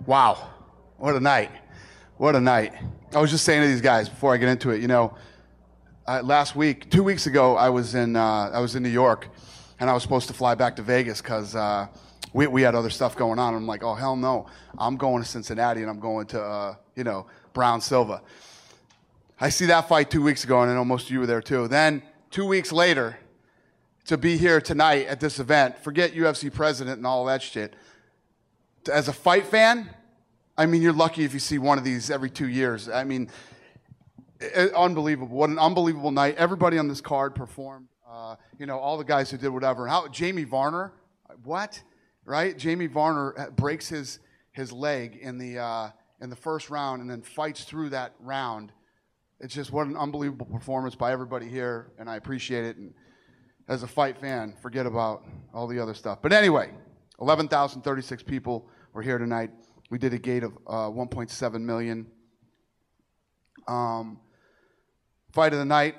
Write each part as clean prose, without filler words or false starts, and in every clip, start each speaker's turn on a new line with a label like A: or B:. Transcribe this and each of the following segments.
A: Wow, what a night. What a night. I was just saying to these guys before I get into it, you know, last week, 2 weeks ago, I was in New York, and I was supposed to fly back to Vegas because we had other stuff going on. I'm like, oh, hell no. I'm going to Cincinnati, and I'm going to, Brown Silva. I see that fight 2 weeks ago, and I know most of you were there too. Then 2 weeks later, to be here tonight at this event, forget UFC president and all that shit. As a fight fan, I mean, you're lucky if you see one of these every 2 years. I mean, unbelievable. What an unbelievable night. Everybody on this card performed. All the guys who did whatever. How Jamie Varner, what? Right? Jamie Varner breaks his leg in the first round and then fights through that round. It's just what an unbelievable performance by everybody here, and I appreciate it. And as a fight fan, forget about all the other stuff. But anyway, 11,036 people were here tonight. We did a gate of 1.7 million. Fight of the night,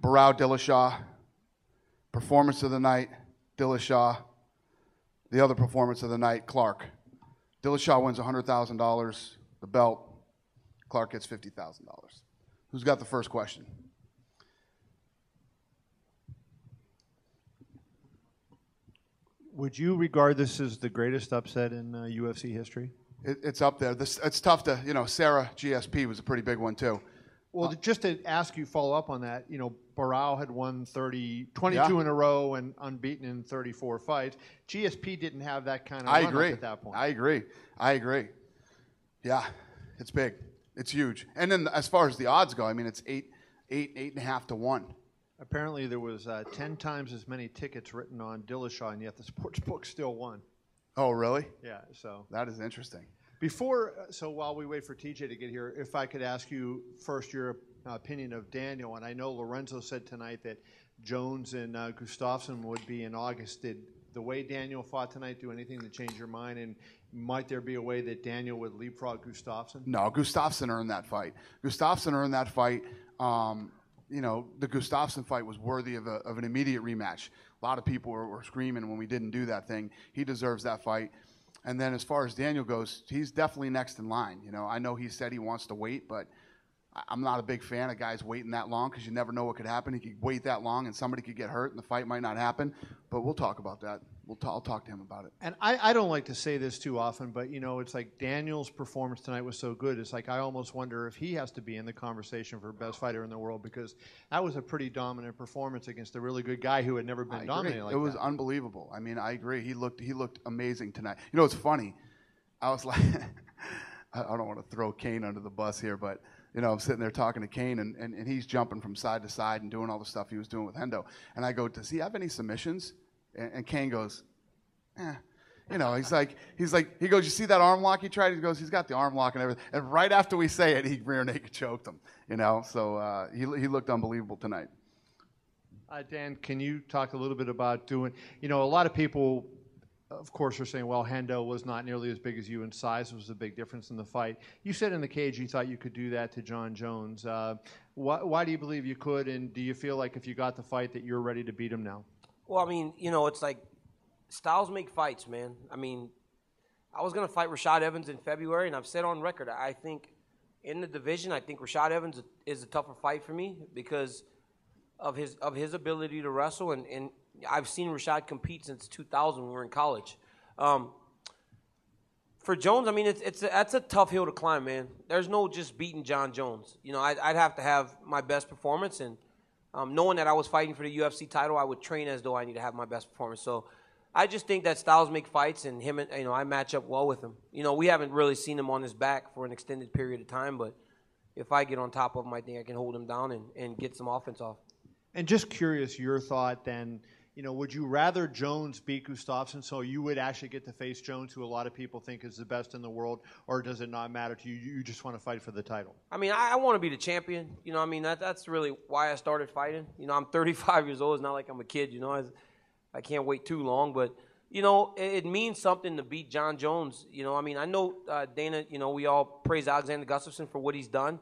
A: Dillashaw. Performance of the night, Dillashaw. The other performance of the night, Clark. Dillashaw wins $100,000, the belt. Clark gets $50,000. Who's got the first question?
B: Would you regard this as the greatest upset in UFC history?
A: It's up there. It's tough to, Sarah GSP was a pretty big one too.
B: Well, just to ask you, follow up on that, Barao had won 22 in a row and unbeaten in 34 fights. GSP didn't have that kind of run at that point.
A: I agree. Yeah, it's big. It's huge. And then as far as the odds go, I mean, it's 8.5 to 1.
B: Apparently there was 10 times as many tickets written on Dillashaw, and yet the sports book still won.
A: Oh, really?
B: Yeah, so.
A: That is interesting.
B: So while we wait for TJ to get here, if I could ask you first your opinion of Daniel, and I know Lorenzo said tonight that Jones and Gustafsson would be in August. Did the way Daniel fought tonight do anything to change your mind, and might there be a way that Daniel would leapfrog Gustafsson?
A: No, Gustafsson earned that fight. The Gustafsson fight was worthy of an immediate rematch. A lot of people were screaming when we didn't do that thing. He deserves that fight. And then as far as Daniel goes, he's definitely next in line. I know he said he wants to wait, but I'm not a big fan of guys waiting that long because you never know what could happen. He could wait that long and somebody could get hurt and the fight might not happen. But we'll talk about that. I'll talk to him about it.
B: And I don't like to say this too often, but, it's like Daniel's performance tonight was so good. It's like I almost wonder if he has to be in the conversation for best fighter in the world, because that was a pretty dominant performance against a really good guy who had never been dominated like that.
A: It was unbelievable. I mean, I agree. He looked amazing tonight. It's funny. I was like, I don't want to throw Kane under the bus here, but I'm sitting there talking to Kane, and he's jumping from side to side and doing all the stuff he was doing with Hendo. And I go, does he have any submissions? And Kane goes, he goes, you see that arm lock he tried? He goes, he's got the arm lock and everything. And right after we say it, he rear naked choked him, So he looked unbelievable tonight.
B: Dan, can you talk a little bit about doing, a lot of people, of course, are saying, well, Hendo was not nearly as big as you, and size was a big difference in the fight. You said in the cage you thought you could do that to John Jones. Why do you believe you could, and do you feel like if you got the fight that you're ready to beat him now?
C: Well, I mean, it's like styles make fights, man. I mean, I was going to fight Rashad Evans in February, and I've said on record, I think in the division, I think Rashad Evans is a tougher fight for me because of his ability to wrestle, and I've seen Rashad compete since 2000 when we were in college. For Jones, I mean, that's a tough hill to climb, man. There's no just beating John Jones. I'd have to have my best performance, and knowing that I was fighting for the UFC title, I would train as though I need to have my best performance. So I just think that styles make fights, and him, and I match up well with him. We haven't really seen him on his back for an extended period of time, but if I get on top of him, I think I can hold him down and get some offense off.
B: And just curious, your thought then, would you rather Jones beat Gustafsson so you would actually get to face Jones, who a lot of people think is the best in the world, or does it not matter to you? You just want to fight for the title? I mean,
C: I want to be the champion. That's really why I started fighting. I'm 35 years old. It's not like I'm a kid, I can't wait too long. But, it means something to beat John Jones. I know Dana, we all praise Alexander Gustafsson for what he's done.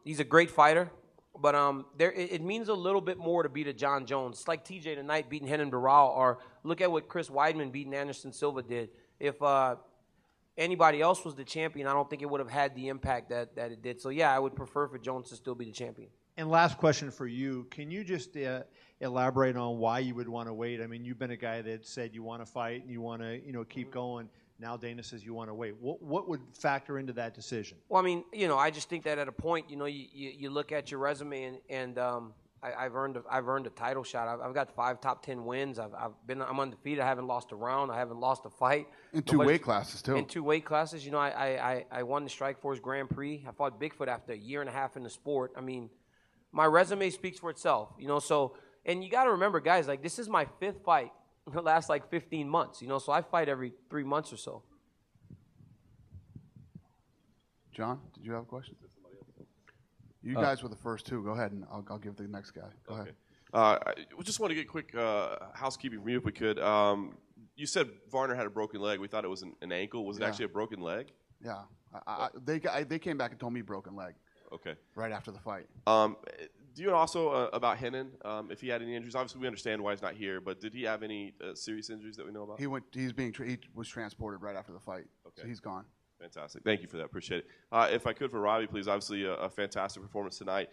C: He's a great fighter. But it means a little bit more to beat a John Jones. It's like TJ tonight beating Renan Barao, or look at what Chris Weidman beating Anderson Silva did. If anybody else was the champion, I don't think it would have had the impact that it did. So, yeah, I would prefer for Jones to still be the champion.
B: And last question for you. Can you just elaborate on why you would want to wait? I mean, you've been a guy that said you want to fight and you want to, keep going. Now Dana says you want to wait. What would factor into that decision?
C: Well, I mean, I just think that at a point, you look at your resume and I've earned a title shot. I've got 5 top 10 wins. I'm undefeated. I haven't lost a round. I haven't lost a fight.
A: In 2 weight classes too.
C: In 2 weight classes, I won the Strikeforce Grand Prix. I fought Bigfoot after a year and a half in the sport. I mean, my resume speaks for itself. So, and you got to remember, guys, like this is my 5th fight in the last 15 months. So I fight every 3 months or so.
A: John, did you have a question? You guys were the first 2. Go ahead, and I'll give the next guy. Go ahead.
D: We just want to get quick housekeeping from you, if we could. You said Varner had a broken leg. We thought it was an ankle. Was it actually a broken leg?
A: Yeah. They came back and told me broken leg.
D: Okay.
A: Right after the fight.
D: Do you know also about Hennen, if he had any injuries? Obviously, we understand why he's not here, but did he have any serious injuries that we know about?
A: He was transported right after the fight. Okay. So he's gone.
D: Fantastic. Thank you for that. Appreciate it. If I could, for Robbie, please, obviously a fantastic performance tonight.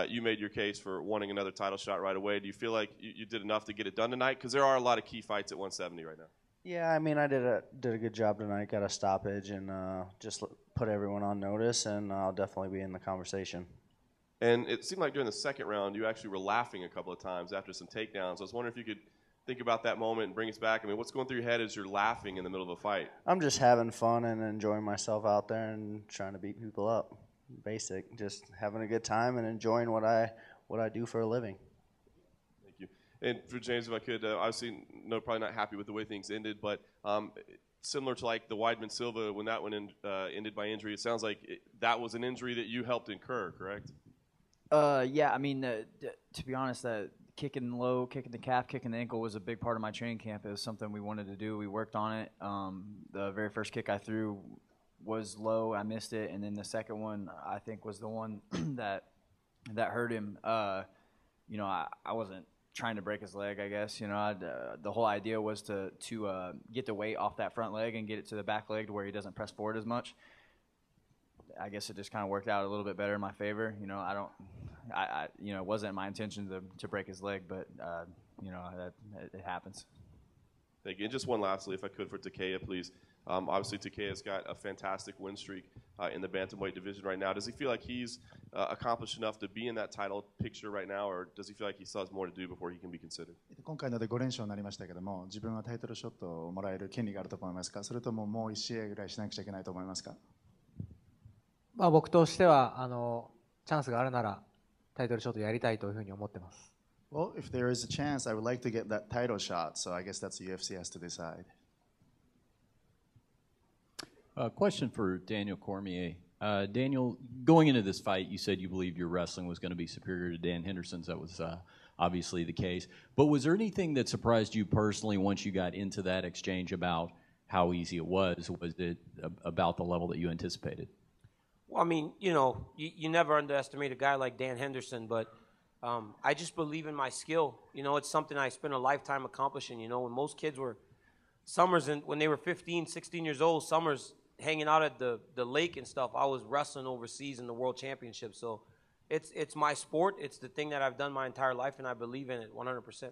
D: You made your case for wanting another title shot right away. Do you feel like you did enough to get it done tonight? Because there are a lot of key fights at 170 right now.
E: Yeah, I mean, I did a good job tonight. Got a stoppage and just put everyone on notice, and I'll definitely be in the conversation.
D: And it seemed like during the second round, you actually were laughing a couple of times after some takedowns. I was wondering if you could think about that moment and bring us back. I mean, what's going through your head as you're laughing in the middle of a fight?
E: I'm just having fun and enjoying myself out there and trying to beat people up. Basic, just having a good time and enjoying what I do for a living.
D: Thank you. And for James, if I could, obviously, no, probably not happy with the way things ended, but similar to like the Weidman Silva, when that one ended by injury, it sounds like that was an injury that you helped incur, correct?
F: Yeah, I mean, to be honest, kicking low, kicking the calf, kicking the ankle was a big part of my training camp. It was something we wanted to do. We worked on it. The very first kick I threw was low. I missed it, and then the second one I think was the one that hurt him. I wasn't trying to break his leg, I guess. The whole idea was to get the weight off that front leg and get it to the back leg to where he doesn't press forward as much. I guess it just kind of worked out a little bit better in my favor. It wasn't my intention to break his leg, but it happens.
D: Thank you. And just one lastly, if I could, for Takeya, please. Obviously, Takeya's got a fantastic win streak in the bantamweight division right now. Does he feel like he's accomplished enough to be in that title picture right now, or does he feel like he still has more to do before he can be considered?
G: 今回ので5連勝になりましたけども、自分はタイトルショットをもらえる権利があると思いますか？それとももう1試合ぐらいしなくちゃいけないと思いますか？
H: 僕としてはチャンスがあるならタイトルショットやりたいというふうに思ってます。
G: Well, if there is a chance, I would like to get that title shot. So I guess that's the UFC has to decide.
I: Question for Daniel Cormier. Daniel, going into this fight, you said you believed your wrestling was going to be superior to Dan Henderson's. That was obviously the case. But was there anything that surprised you personally once you got into that exchange about how easy it was? Was it about the level that you anticipated?
C: Well, I mean, you never underestimate a guy like Dan Henderson, but I just believe in my skill. It's something I spent a lifetime accomplishing. When most kids were summers and when they were 15, 16 years old, summers hanging out at the lake and stuff, I was wrestling overseas in the world championship. So it's my sport. It's the thing that I've done my entire life, and I believe in it 100%.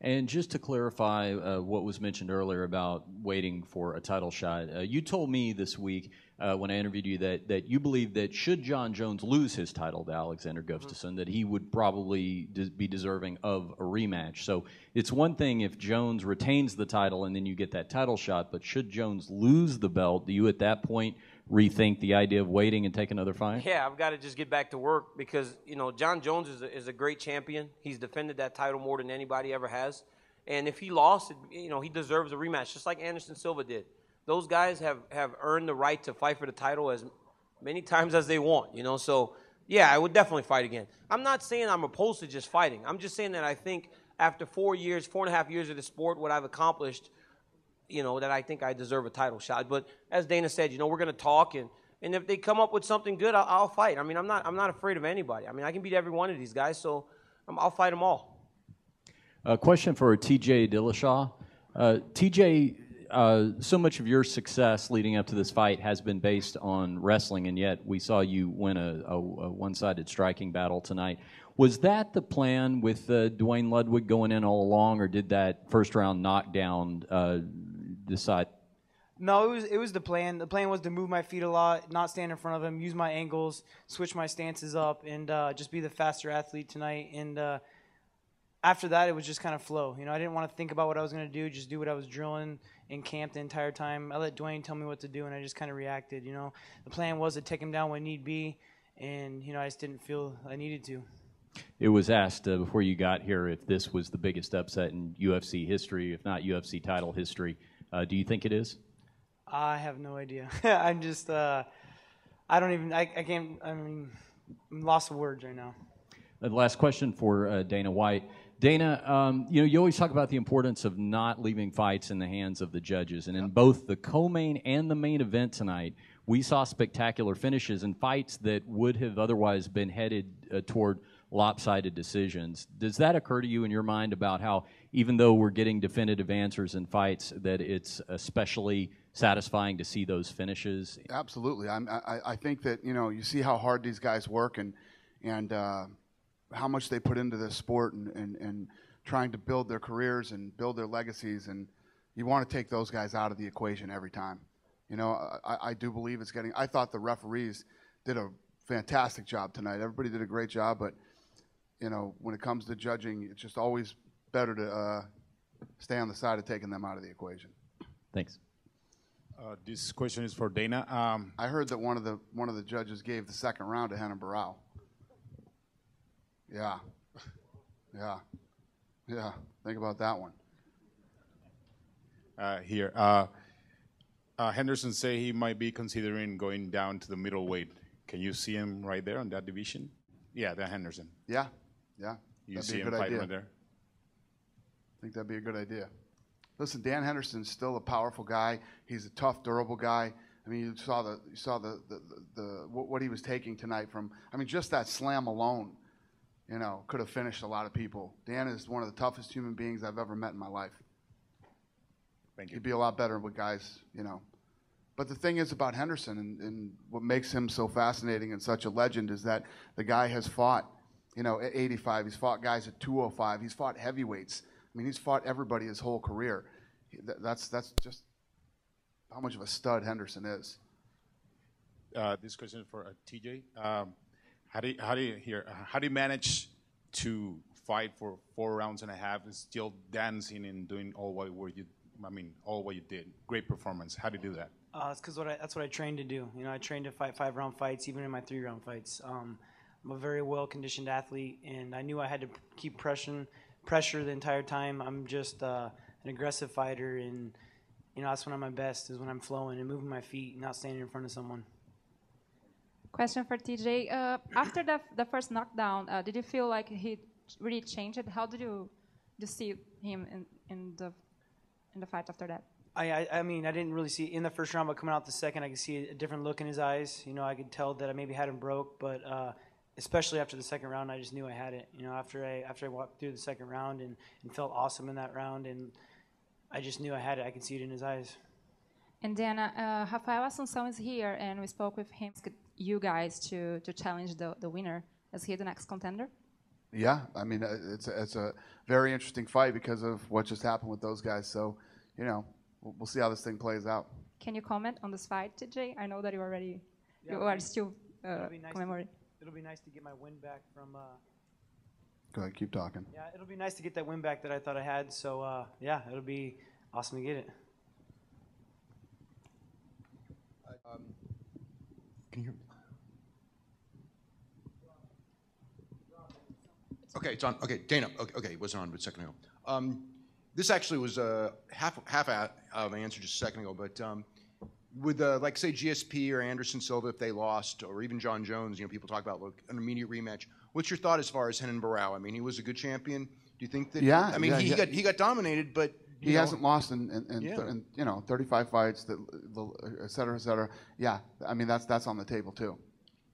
I: And just to clarify what was mentioned earlier about waiting for a title shot, you told me this week when I interviewed you that you believe that should John Jones lose his title to Alexander Gustafsson, that he would probably be deserving of a rematch. So it's one thing if Jones retains the title and then you get that title shot, but should Jones lose the belt, do you at that point rethink the idea of waiting and take another fight?
C: Yeah, I've got to just get back to work because, John Jones is a great champion. He's defended that title more than anybody ever has. And if he lost, he deserves a rematch, just like Anderson Silva did. Those guys have earned the right to fight for the title as many times as they want, So, yeah, I would definitely fight again. I'm not saying I'm opposed to just fighting. I'm just saying that I think after 4.5 years of the sport, what I've accomplished, that I think I deserve a title shot. But as Dana said, we're going to talk, and if they come up with something good, I'll fight. I mean, I'm not afraid of anybody. I mean, I can beat every one of these guys, so I'll fight them all.
I: A question for TJ Dillashaw. TJ, so much of your success leading up to this fight has been based on wrestling, and yet we saw you win a one-sided striking battle tonight. Was that the plan with Dwayne Ludwig going in all along, or did that first-round knockdown decide?
J: No, it was the plan. The plan was to move my feet a lot, not stand in front of him, use my angles, switch my stances up, and just be the faster athlete tonight. And after that, it was just kind of flow. I didn't want to think about what I was going to do, just do what I was drilling in camp the entire time. I let Dwayne tell me what to do, and I just kind of reacted. The plan was to take him down when need be, and I just didn't feel I needed to.
I: It was asked before you got here if this was the biggest upset in UFC history, if not UFC title history. Do you think it is?
J: I have no idea. I'm just, I can't, I'm lost of words right now.
I: The last question for Dana White. Dana, you always talk about the importance of not leaving fights in the hands of the judges. And in both the co-main and the main event tonight, we saw spectacular finishes and fights that would have otherwise been headed toward lopsided decisions. Does that occur to you in your mind about how, even though we're getting definitive answers in fights, that it's especially satisfying to see those finishes?
A: Absolutely. I think that, you see how hard these guys work and how much they put into this sport and trying to build their careers and build their legacies, and you want to take those guys out of the equation every time. I do believe it's getting – I thought the referees did a fantastic job tonight. Everybody did a great job, but, when it comes to judging, it's just always better to stay on the side of taking them out of the equation.
I: Thanks.
K: This question is for Dana.
A: I heard that one of the judges gave the second round to Renan Barão. Yeah. Think about that one.
K: Henderson say he might be considering going down to the middleweight. Can you see him right there on that division? Yeah, that Henderson.
A: Yeah.
K: You see him fighting right there?
A: I think that'd be a good idea. Listen, Dan Henderson's still a powerful guy. He's a tough, durable guy. I mean, you saw what he was taking tonight from. I mean, just that slam alone, could have finished a lot of people. Dan is one of the toughest human beings I've ever met in my life.
K: Thank you.
A: He'd be a lot better with guys, But the thing is about Henderson, and what makes him so fascinating and such a legend, is that the guy has fought, at 85. He's fought guys at 205. He's fought heavyweights. I mean, he's fought everybody his whole career. That's just how much of a stud Henderson is.
K: This question is for TJ. How do you manage to fight for 4 rounds and a half and still dancing and doing all what you did? Great performance. How do you do that?
J: It's because that's what I trained to do. I trained to fight 5-round fights, even in my 3-round fights. I'm a very well-conditioned athlete, and I knew I had to keep pressure the entire time. I'm just an aggressive fighter, and that's when I'm my best, is when I'm flowing and moving my feet and not standing in front of someone.
L: Question for TJ. After the first knockdown, did you feel like he really changed it? How did you see him in the fight after that?
J: I mean, I didn't really see it in the first round, but coming out the second, I could see a different look in his eyes. I could tell that I maybe had him broke, but especially after the second round, I just knew I had it. After I walked through the second round and felt awesome in that round, and I just knew I had it. I could see it in his eyes.
L: And then Rafael Assunção is here, and we spoke with him. You guys to challenge the winner. Is he the next contender?
A: Yeah, I mean, it's a very interesting fight because of what just happened with those guys. So, we'll see how this thing plays out.
L: Can you comment on this fight, TJ? I know that you are still commemorating.
J: It'll be nice to get my win back from.
A: Go ahead, keep talking.
J: Yeah, it'll be nice to get that win back that I thought I had. So it'll be awesome to get it.
M: Can you hear me? Okay, it's on. Okay, Dana. Okay, it wasn't on but a second ago. This actually was half of an answer just a second ago, but with like say GSP or Anderson Silva, if they lost, or even John Jones, people talk about an immediate rematch. What's your thought as far as Renan Barão? I mean, he was a good champion. Do you think that?
A: Yeah.
M: I mean, he got dominated, but
A: he hasn't lost in 35 fights, et cetera, et cetera. Yeah, I mean that's on the table too.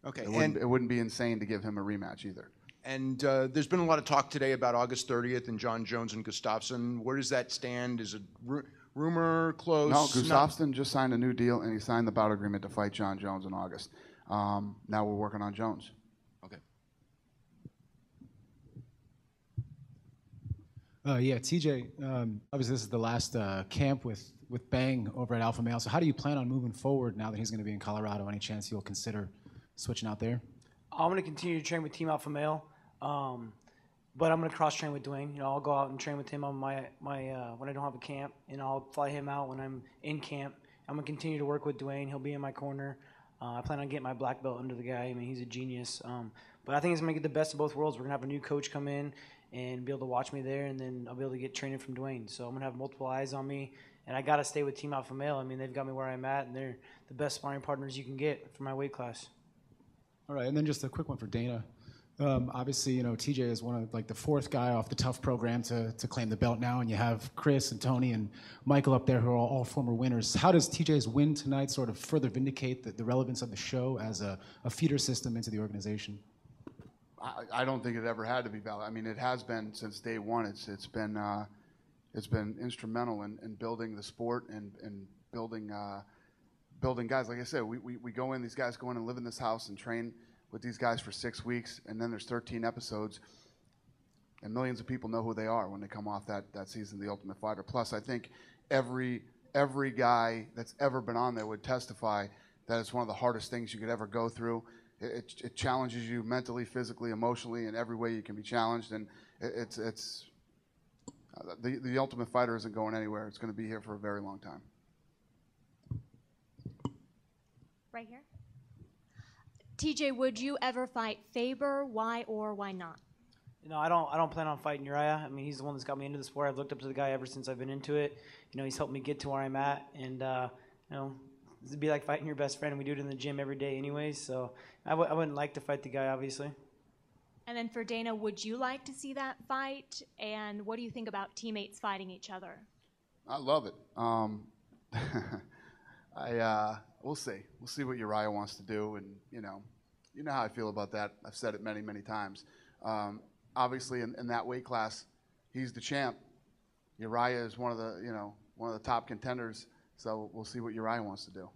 M: Okay,
A: it wouldn't be insane to give him a rematch either.
M: And there's been a lot of talk today about August 30th and John Jones and Gustafsson. Where does that stand? rumor close?
A: No, Gustafsson just signed a new deal, and he signed the bout agreement to fight John Jones in August. Now we're working on Jones.
M: Okay.
N: Yeah, TJ, obviously this is the last camp with Bang over at Alpha Male. So how do you plan on moving forward now that he's going to be in Colorado? Any chance you'll consider switching out there?
J: I'm going to continue to train with Team Alpha Male, but I'm going to cross train with Dwayne. I'll go out and train with him on my when I don't have a camp, and I'll fly him out when I'm in camp. I'm going to continue to work with Dwayne. He'll be in my corner. I plan on getting my black belt under the guy. I mean, he's a genius. But I think it's going to get the best of both worlds. We're going to have a new coach come in and be able to watch me there, and then I'll be able to get training from Dwayne. So I'm going to have multiple eyes on me, and I got to stay with Team Alpha Male. I mean, they've got me where I'm at, and they're the best sparring partners you can get for my weight class.
N: All right, and then just a quick one for Dana. Obviously, TJ is one of the fourth guy off the tough program to claim the belt now, and you have Chris and Tony and Michael up there who are all former winners. How does TJ's win tonight sort of further vindicate the relevance of the show as a feeder system into the organization?
A: I don't think it ever had to be valid. I mean, it has been since day one. It's been instrumental in building the sport and building guys. Like I said, we go in. These guys go in and live in this house and train with these guys for 6 weeks, and then there's 13 episodes, and millions of people know who they are when they come off that season of The Ultimate Fighter. Plus, I think every guy that's ever been on there would testify that it's one of the hardest things you could ever go through. It challenges you mentally, physically, emotionally, in every way you can be challenged, and it's the Ultimate Fighter isn't going anywhere. It's going to be here for a very long time.
O: Right here. TJ, would you ever fight Faber? Why or why not?
J: I don't plan on fighting Uriah. I mean, he's the one that's got me into the sport. I've looked up to the guy ever since I've been into it. He's helped me get to where I'm at, and it'd be like fighting your best friend. We do it in the gym every day anyways, so I wouldn't like to fight the guy, obviously.
O: And then for Dana, would you like to see that fight? And what do you think about teammates fighting each other?
A: I love it. We'll see. We'll see what Uriah wants to do, and you know how I feel about that. I've said it many, many times. Obviously, in that weight class, he's the champ. Uriah is one of the top contenders. So we'll see what Uriah wants to do.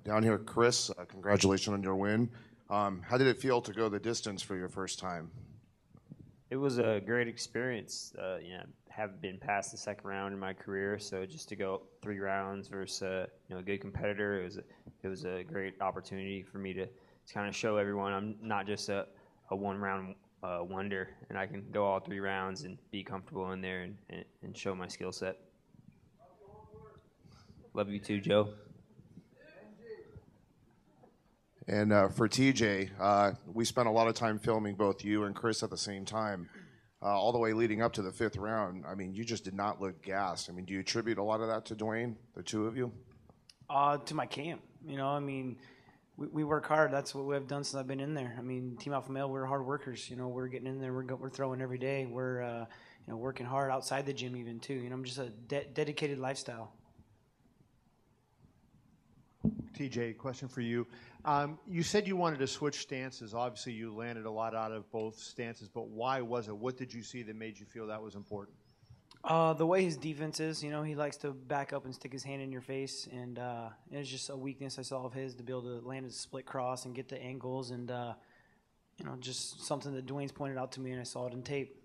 P: Down here, Chris. Congratulations on your win. How did it feel to go the distance for your first time?
Q: It was a great experience. Haven't been past the second round in my career, so just to go 3 rounds versus a good competitor, it was a great opportunity for me to kind of show everyone I'm not just a 1-round wonder, and I can go all 3 rounds and be comfortable in there and show my skill set. Love you too, Joe.
P: And for TJ, we spent a lot of time filming both you and Chris at the same time, all the way leading up to the 5th round. I mean, you just did not look gassed. I mean, do you attribute a lot of that to Dwayne, the two of you?
J: To my camp. We work hard. That's what we've done since I've been in there. I mean, Team Alpha Male, we're hard workers. We're getting in there. We're throwing every day. We're working hard outside the gym even too. Just a dedicated lifestyle.
B: TJ, question for you. You said you wanted to switch stances. Obviously, you landed a lot out of both stances, but why was it? What did you see that made you feel that was important?
J: The way his defense is, he likes to back up and stick his hand in your face, and it's just a weakness I saw of his to be able to land a split cross and get the angles, and just something that Dwayne's pointed out to me, and I saw it in tape.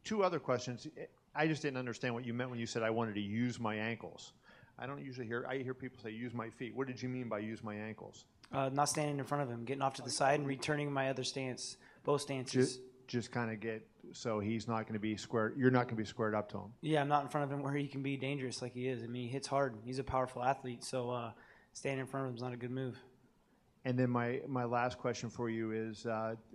B: 2 other questions. I just didn't understand what you meant when you said I wanted to use my ankles. I don't usually I hear people say use my feet. What did you mean by use my ankles?
J: Not standing in front of him, getting off to the side and returning my other stance, both stances.
B: Just kind of so he's not going to be squared. You're not going to be squared up to him.
J: Yeah, I'm not in front of him where he can be dangerous like he is. I mean, he hits hard. He's a powerful athlete, so standing in front of him is not a good move.
B: And then my last question for you is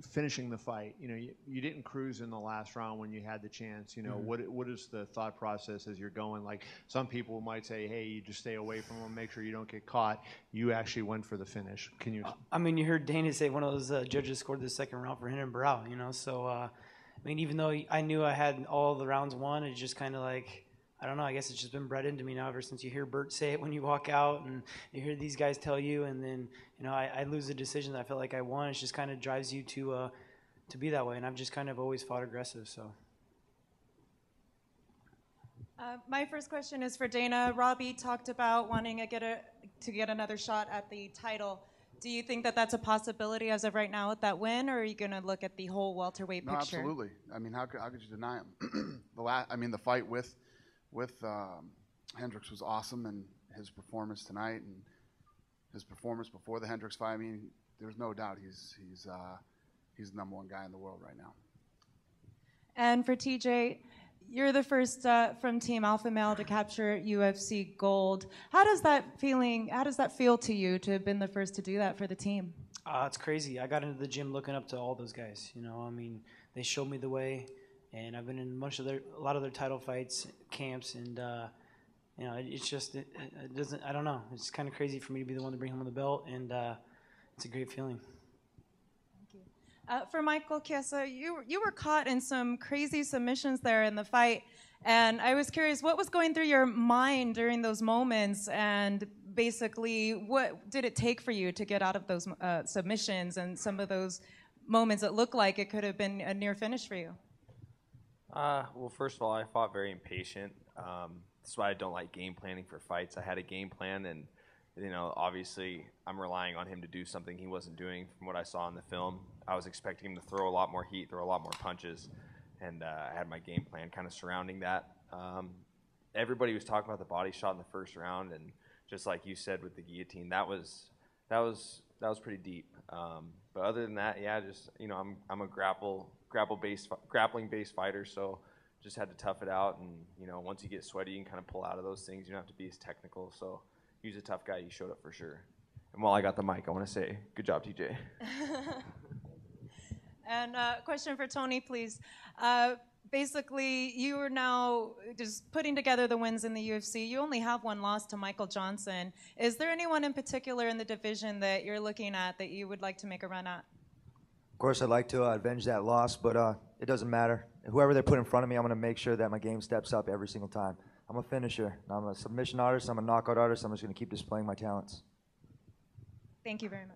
B: finishing the fight. You didn't cruise in the last round when you had the chance. What is the thought process as you're going? Like some people might say, hey, you just stay away from him, make sure you don't get caught. You actually went for the finish. Can you?
J: You heard Dana say one of those judges scored the 2nd round for him and Barao. So even though I knew I had all the rounds won, it's just kind of like, I don't know, I guess it's just been bred into me now ever since you hear Bert say it when you walk out and you hear these guys tell you, and then, I lose a decision that I felt like I won. It just kind of drives you to be that way, and I've just kind of always fought aggressive, so.
R: My first question is for Dana. Robbie talked about wanting to get another shot at the title. Do you think that that's a possibility as of right now with that win, or are you going to look at the whole welterweight
A: No,
R: picture?
A: absolutely. I mean, how could you deny him? The fight with Hendricks was awesome, and his performance tonight and his performance before the Hendricks fight. I mean, there's no doubt he's the number one guy in the world right now.
R: And for TJ, you're the first from Team Alpha Male to capture UFC gold. How does that feel to you to have been the first to do that for the team?
J: It's crazy. I got into the gym looking up to all those guys. I mean, they showed me the way, and I've been in a lot of their title fights, camps, and it's just it doesn't. I don't know. It's kind of crazy for me to be the one to bring home the belt, and it's a great feeling.
R: For Michael Chiesa, you were caught in some crazy submissions there in the fight, and I was curious what was going through your mind during those moments, and basically what did it take for you to get out of those submissions and some of those moments that looked like it could have been a near finish for you?
S: Well, first of all, I fought very impatient. That's why I don't like game planning for fights. I had a game plan, and obviously I'm relying on him to do something he wasn't doing from what I saw in the film. I was expecting him to throw a lot more heat, throw a lot more punches, and I had my game plan kind of surrounding that. Everybody was talking about the body shot in the first round, and just like you said with the guillotine, that was pretty deep. But other than that, yeah, just I'm a grappling based fighter, so just had to tough it out. And once you get sweaty, you can kind of pull out of those things. You don't have to be as technical. So he's a tough guy. He showed up for sure. And while I got the mic, I want to say, good job, TJ.
R: And question for Tony, please. Basically, you are now just putting together the wins in the UFC. You only have one loss to Michael Johnson. Is there anyone in particular in the division that you're looking at that you would like to make a run at?
T: Of course, I'd like to avenge that loss, but it doesn't matter. Whoever they put in front of me, I'm going to make sure that my game steps up every single time. I'm a finisher. I'm a submission artist. I'm a knockout artist. I'm just going to keep displaying my talents.
R: Thank you very much.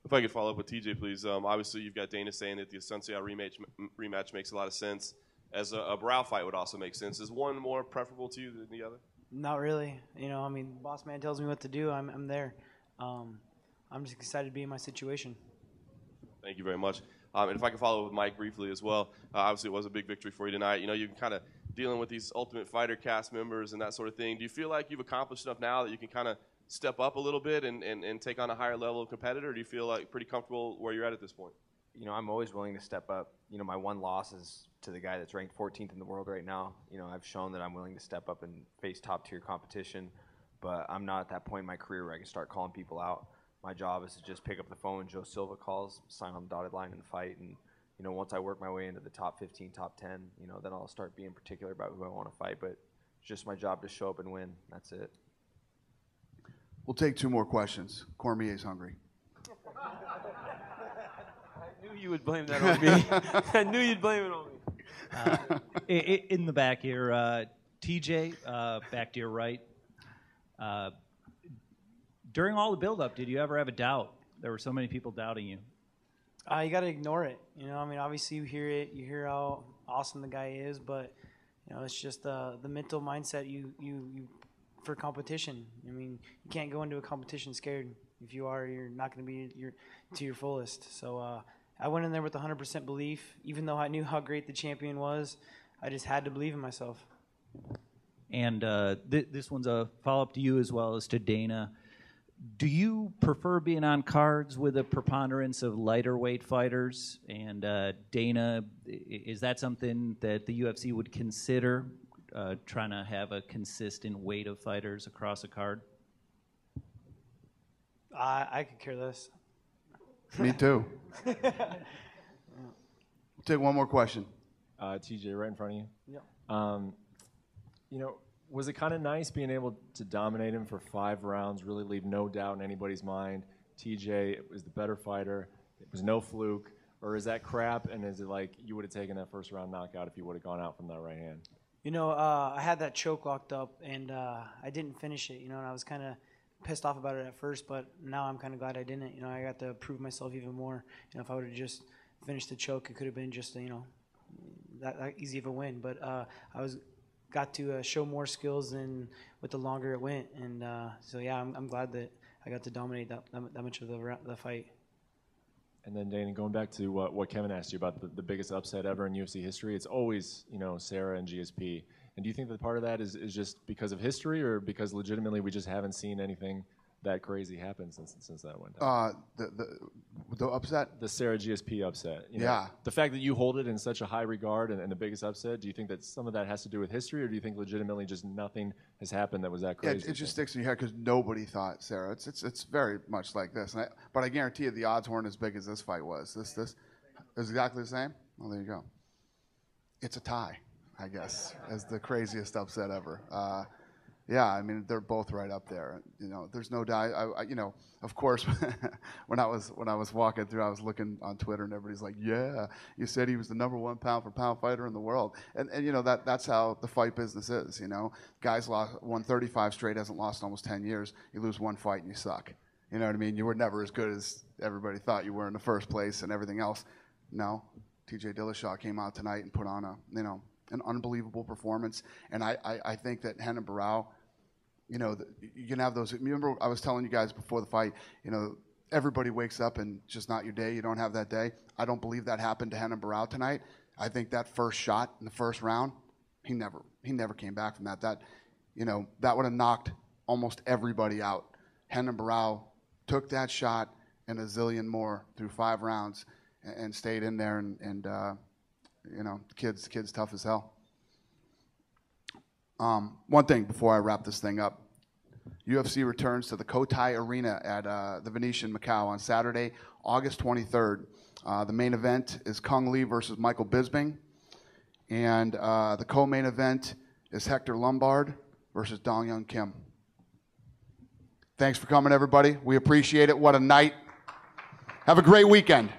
D: If I could follow up with TJ, please. Obviously, you've got Dana saying that the Asuncion rematch makes a lot of sense. As a brow fight would also make sense. Is one more preferable to you than the other?
J: Not really. I mean, boss man tells me what to do. I'm there. I'm just excited to be in my situation.
D: Thank you very much. And if I can follow up with Mike briefly as well. Obviously, it was a big victory for you tonight. You're kind of dealing with these Ultimate Fighter cast members and that sort of thing. Do you feel like you've accomplished enough now that you can kind of step up a little bit and take on a higher level of competitor? Or do you feel like pretty comfortable where you're at this point?
S: I'm always willing to step up. My one loss is to the guy that's ranked 14th in the world right now. I've shown that I'm willing to step up and face top-tier competition, but I'm not at that point in my career where I can start calling people out. My job is to just pick up the phone when Joe Silva calls, sign on the dotted line and fight. And, once I work my way into the top 15, top 10, then I'll start being particular about who I want to fight. But it's just my job to show up and win. That's it.
A: We'll take two more questions. Cormier's hungry.
C: I knew you would blame that on me. I knew you'd blame it on me.
U: In the back here, TJ, back to your right. During all the build-up, did you ever have a doubt? There were so many people doubting you.
J: You got to ignore it. I mean, obviously you hear it, you hear how awesome the guy is, but it's just the mental mindset you for competition. I mean, you can't go into a competition scared. If you are, you're not going to be to your fullest. So I went in there with 100% belief, even though I knew how great the champion was. I just had to believe in myself.
U: And this one's a follow-up to you as well as to Dana. Do you prefer being on cards with a preponderance of lighter weight fighters? And Dana, is that something that the UFC would consider, trying to have a consistent weight of fighters across a card?
J: I could care less.
A: Me too. We'll take one more question.
V: TJ, right in front of you.
J: Yeah.
V: Was it kind of nice being able to dominate him for 5 rounds, really leave no doubt in anybody's mind? TJ was the better fighter. It was no fluke. Or is that crap, and is it like you would have taken that first round knockout if you would have gone out from that right hand?
J: I had that choke locked up, and I didn't finish it, and I was kind of pissed off about it at first, but now I'm kind of glad I didn't. I got to prove myself even more. If I would have just finished the choke, it could have been just, that easy of a win. But I was got to show more skills than with the longer it went. And so yeah, I'm glad that I got to dominate that much of the fight.
V: And then Dana, going back to what Kevin asked you about the biggest upset ever in UFC history, it's always, you know, Sarah and GSP. And do you think that part of that is just because of history, or because legitimately we just haven't seen anything that crazy happen since that went down?
A: The upset?
V: The Sarah GSP upset. You know,
A: yeah.
V: The fact that you hold it in such a high regard and the biggest upset, do you think that some of that has to do with history, or do you think legitimately just nothing has happened that was that crazy?
A: Yeah, it just sticks in your head because nobody thought Sarah. It's very much like this. But I guarantee you the odds weren't as big as this fight was. This is exactly the same? Well, there you go. It's a tie, I guess, as the craziest upset ever. Yeah, I mean, they're both right up there. You know, there's no doubt. You know, of course, when I was walking through, I was looking on Twitter, and everybody's like, "Yeah, you said he was the #1 pound-for-pound fighter in the world." And you know that's how the fight business is. You know, guys won 35 straight, hasn't lost in almost 10 years. You lose one fight and you suck. You know what I mean? You were never as good as everybody thought you were in the first place, and everything else. No, TJ Dillashaw came out tonight and put on an unbelievable performance. And I think that Renan Barão, you know, you can have those. Remember, I was telling you guys before the fight, you know, everybody wakes up and just not your day. You don't have that day. I don't believe that happened to Renan Barão tonight. I think that first shot in the first round, he never came back from that. That, you know, that would have knocked almost everybody out. Renan Barão took that shot and a zillion more through 5 rounds and stayed in there. And you know, the kid's tough as hell. One thing before I wrap this thing up. UFC returns to the Cotai Arena at the Venetian, Macau on Saturday, August 23rd. The main event is Kung Lee versus Michael Bisping. And the co-main event is Hector Lombard versus Dong Hyun Kim. Thanks for coming, everybody. We appreciate it. What a night. Have a great weekend.